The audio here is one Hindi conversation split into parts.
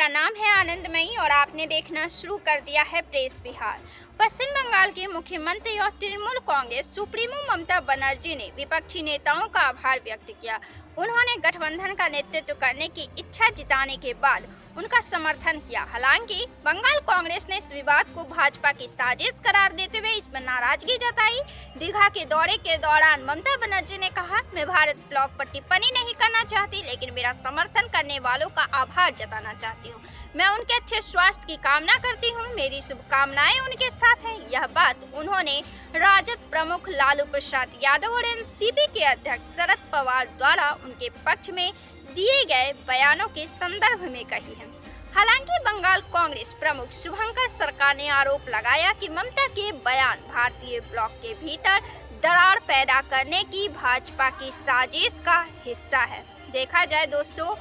मेरा नाम है आनंदमयी और आपने देखना शुरू कर दिया है प्रेस बिहार। पश्चिम बंगाल के मुख्यमंत्री और तृणमूल कांग्रेस सुप्रीमो ममता बनर्जी ने विपक्षी नेताओं का आभार व्यक्त किया। उन्होंने गठबंधन का नेतृत्व करने की इच्छा जताने के बाद उनका समर्थन किया। हालांकि बंगाल कांग्रेस ने इस विवाद को भाजपा की साजिश करार देते हुए इस पर नाराजगी जताई। दीघा के दौरे के दौरान ममता बनर्जी ने कहा, मैं भारत ब्लॉक पर टिप्पणी नहीं करना चाहती, लेकिन मेरा समर्थन करने वालों का आभार जताना चाहती हूँ। मैं उनके अच्छे स्वास्थ्य की कामना करती हूँ। मेरी शुभकामनाएं उनके साथ हैं। यह बात उन्होंने राजद प्रमुख लालू प्रसाद यादव और एनसीपी के अध्यक्ष शरद पवार द्वारा उनके पक्ष में दिए गए बयानों के संदर्भ में कही है। हालांकि बंगाल कांग्रेस प्रमुख शुभंकर सरकार ने आरोप लगाया कि ममता के बयान भारतीय ब्लॉक के भीतर दरार पैदा करने की भाजपा की साजिश का हिस्सा है। देखा जाए दोस्तों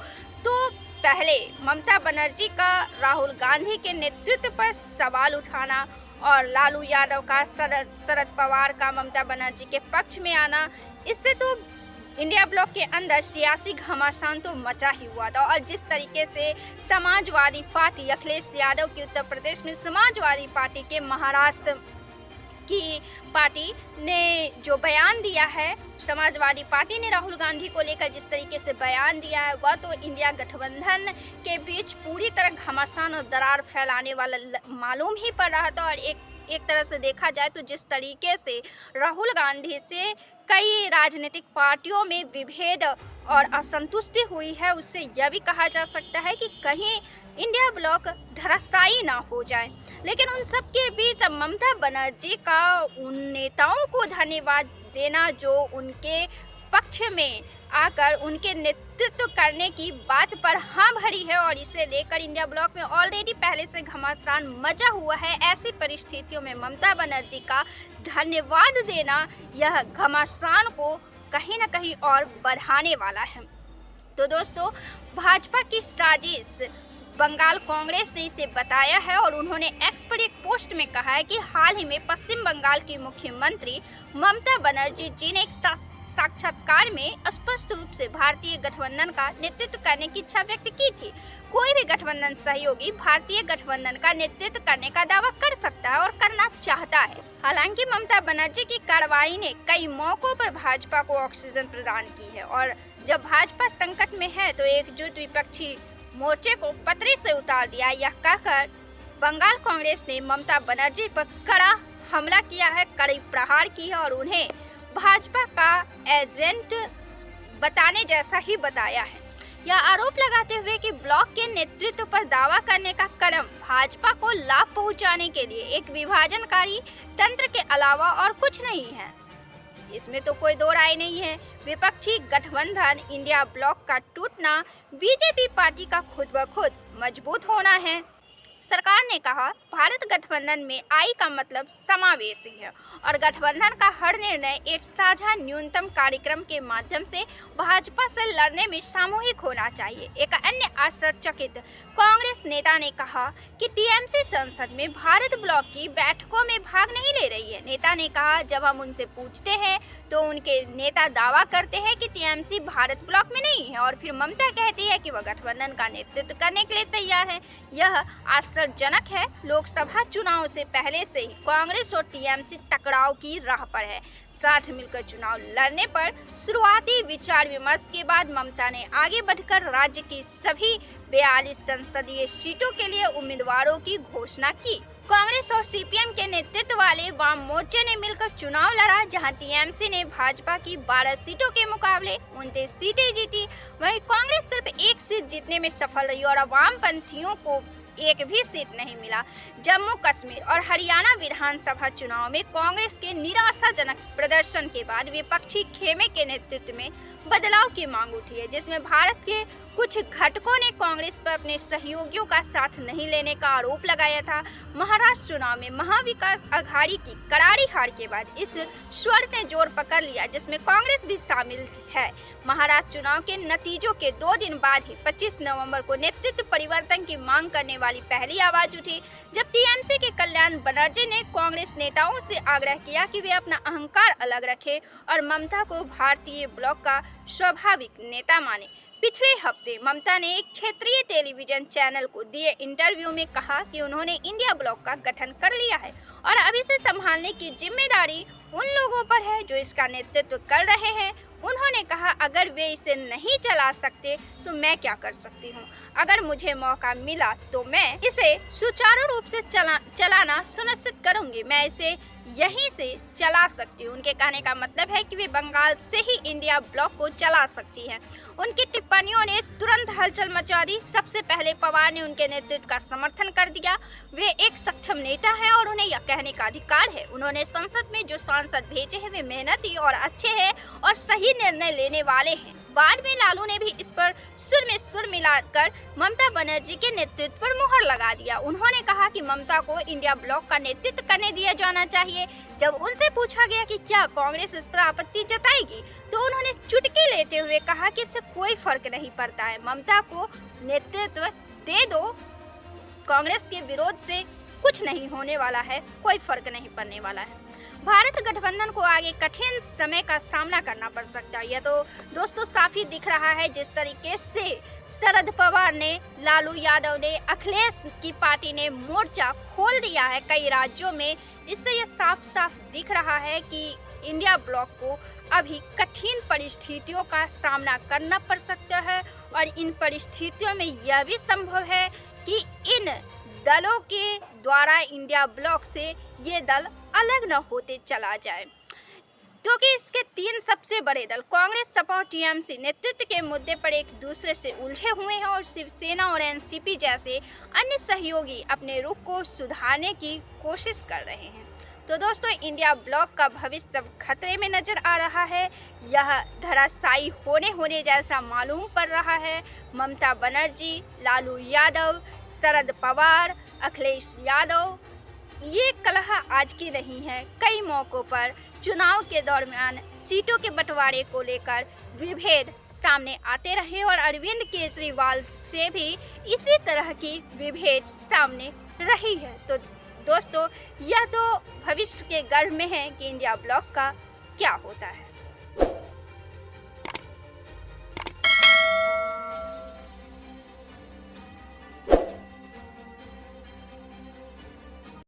तो पहले ममता बनर्जी का राहुल गांधी के नेतृत्व पर सवाल उठाना और लालू यादव का शरद पवार का ममता बनर्जी के पक्ष में आना, इससे तो इंडिया ब्लॉक के अंदर सियासी घमासान तो मचा ही हुआ था। और जिस तरीके से समाजवादी पार्टी अखिलेश यादव की उत्तर प्रदेश में, समाजवादी पार्टी के महाराष्ट्र की पार्टी ने जो बयान दिया है, समाजवादी पार्टी ने राहुल गांधी को लेकर जिस तरीके से बयान दिया है, वह तो इंडिया गठबंधन के बीच पूरी तरह घमासान और दरार फैलाने वाला मालूम ही पड़ रहा था। और एक तरह से देखा जाए तो जिस तरीके से राहुल गांधी से कई राजनीतिक पार्टियों में विभेद और असंतुष्टि हुई है, उससे यह भी कहा जा सकता है कि कहीं इंडिया ब्लॉक धराशायी ना हो जाए। लेकिन उन सब के बीच अब ममता बनर्जी का उन नेताओं को धन्यवाद देना जो उनके पक्ष में आकर उनके नेतृत्व करने की बात पर हाँ भरी है, और इसे लेकर इंडिया ब्लॉक में ऑलरेडी पहले से घमासान मचा हुआ है। ऐसी परिस्थितियों में ममता बनर्जी का धन्यवाद देना यह घमासान को कहीं ना कहीं और बढ़ाने वाला है। तो दोस्तों, भाजपा की साजिश बंगाल कांग्रेस ने इसे बताया है और उन्होंने एक्स पर एक पोस्ट में कहा है कि हाल ही में पश्चिम बंगाल की मुख्यमंत्री ममता बनर्जी जी ने एक साक्षात्कार में स्पष्ट रूप से भारतीय गठबंधन का नेतृत्व करने की इच्छा व्यक्त की थी। कोई भी गठबंधन सहयोगी भारतीय गठबंधन का नेतृत्व करने का दावा कर सकता है और करना चाहता है। हालांकि ममता बनर्जी की कार्रवाई ने कई मौकों पर भाजपा को ऑक्सीजन प्रदान की है, और जब भाजपा संकट में है तो एकजुट विपक्षी मोर्चे को पटरी से उतार दिया। यह कहकर बंगाल कांग्रेस ने ममता बनर्जी पर कड़ा हमला किया है, कड़ी प्रहार की है और उन्हें भाजपा का एजेंट बताने जैसा ही बताया है। यह आरोप लगाते हुए कि ब्लॉक के नेतृत्व पर दावा करने का कदम भाजपा को लाभ पहुंचाने के लिए एक विभाजनकारी तंत्र के अलावा और कुछ नहीं है, इसमें तो कोई दो राय नहीं है। विपक्षी गठबंधन इंडिया ब्लॉक का टूटना बीजेपी पार्टी का खुद ब खुद मजबूत होना है। सरकार ने कहा, भारत गठबंधन में आई का मतलब समावेशी है और गठबंधन का हर निर्णय एक साझा न्यूनतम कार्यक्रम के माध्यम से भाजपा से लड़ने में सामूहिक होना चाहिए। एक अन्य आश्चर्यचकित कांग्रेस नेता ने कहा कि टीएमसी संसद में भारत ब्लॉक की बैठकों में भाग नहीं ले रही है। नेता ने कहा, जब हम उनसे पूछते हैं तो उनके नेता दावा करते हैं कि टीएमसी भारत ब्लॉक में नहीं है, और फिर ममता कहती है कि वह गठबंधन का नेतृत्व करने के लिए तैयार है। यह आश्चर्यजनक है। लोकसभा चुनाव से पहले से ही कांग्रेस और टीएमसी टकराव की राह पर है। साथ मिलकर चुनाव लड़ने पर शुरुआती विचार विमर्श के बाद ममता ने आगे बढ़कर राज्य की सभी 42 संसदीय सीटों के लिए उम्मीदवारों की घोषणा की। कांग्रेस और सीपीएम के नेतृत्व वाले वाम मोर्चे ने मिलकर चुनाव लड़ा, जहां टीएमसी ने भाजपा की 12 सीटों के मुकाबले 29 सीटें जीती। वहीं कांग्रेस सिर्फ एक सीट जीतने में सफल रही और वामपंथियों को एक भी सीट नहीं मिला। जम्मू कश्मीर और हरियाणा विधानसभा चुनाव में कांग्रेस के निराशाजनक प्रदर्शन के बाद विपक्षी खेमे के नेतृत्व में बदलाव की मांग उठी है, जिसमें भारत के कुछ घटकों ने कांग्रेस पर अपने सहयोगियों का साथ नहीं लेने का आरोप लगाया था। महाराष्ट्र चुनाव में महाविकास अघाड़ी की करारी हार के बाद इस स्वर ने जोर पकड़ लिया, जिसमें कांग्रेस भी शामिल है। महाराष्ट्र चुनाव के नतीजों के 2 दिन बाद ही 25 नवंबर को नेतृत्व परिवर्तन की मांग करने वाली पहली आवाज उठी, जब टीएमसी के कल्याण बनर्जी ने कांग्रेस नेताओं से आग्रह किया कि वे अपना अहंकार अलग रखें और ममता को भारतीय ब्लॉक का स्वाभाविक नेता माने। पिछले हफ्ते ममता ने एक क्षेत्रीय टेलीविजन चैनल को दिए इंटरव्यू में कहा कि उन्होंने इंडिया ब्लॉक का गठन कर लिया है और अब इसे संभालने की जिम्मेदारी उन लोगों पर है जो इसका नेतृत्व कर रहे हैं। उन्होंने कहा, अगर वे इसे नहीं चला सकते तो मैं क्या कर सकती हूँ। अगर मुझे मौका मिला तो मैं इसे सुचारू रूप से चलाना सुनिश्चित करूंगी। मैं इसे यहीं से चला सकती हूँ। उनके कहने का मतलब है कि वे बंगाल से ही इंडिया ब्लॉक को चला सकती हैं। उनकी टिप्पणियों ने तुरंत हलचल मचा दी। सबसे पहले पवार ने उनके नेतृत्व का समर्थन कर दिया। वे एक सक्षम नेता हैं और उन्हें यह कहने का अधिकार है। उन्होंने संसद में जो सांसद भेजे हैं वे मेहनती और अच्छे हैं और सही निर्णय लेने वाले हैं। बाद में लालू ने भी इस पर सुर में सुर मिलाकर ममता बनर्जी के नेतृत्व पर मुहर लगा दिया। उन्होंने कहा कि ममता को इंडिया ब्लॉक का नेतृत्व करने दिया जाना चाहिए। जब उनसे पूछा गया कि क्या कांग्रेस इस पर आपत्ति जताएगी तो उन्होंने चुटकी लेते हुए कहा कि इससे कोई फर्क नहीं पड़ता है, ममता को नेतृत्व दे दो, कांग्रेस के विरोध से कुछ नहीं होने वाला है, कोई फर्क नहीं पड़ने वाला है। भारत गठबंधन को आगे कठिन समय का सामना करना पड़ सकता है। यह तो दोस्तों साफ ही दिख रहा है जिस तरीके से शरद पवार ने, लालू यादव ने, अखिलेश की पार्टी ने मोर्चा खोल दिया है कई राज्यों में। इससे यह साफ साफ दिख रहा है कि इंडिया ब्लॉक को अभी कठिन परिस्थितियों का सामना करना पड़ सकता है और इन परिस्थितियों में यह भी संभव है कि इन दलों के द्वारा इंडिया ब्लॉक से ये दल अलग न होते चला जाए, क्योंकि इसके तीन सबसे बड़े दल कांग्रेस, सपा और टीएमसी नेतृत्व के मुद्दे पर एक दूसरे से उलझे हुए हैं और शिवसेना और एनसीपी जैसे अन्य सहयोगी अपने रुख को सुधारने की कोशिश कर रहे हैं। तो दोस्तों, इंडिया ब्लॉक का भविष्य अब खतरे में नजर आ रहा है। यह धराशायी होने जैसा मालूम पड़ रहा है। ममता बनर्जी, लालू यादव, शरद पवार, अखिलेश यादव, ये कलह आज की नहीं है। कई मौकों पर चुनाव के दरमियान सीटों के बंटवारे को लेकर विभेद सामने आते रहे और अरविंद केजरीवाल से भी इसी तरह की विभेद सामने रही है। तो दोस्तों, यह तो भविष्य के गर्भ में है कि इंडिया ब्लॉक का क्या होता है।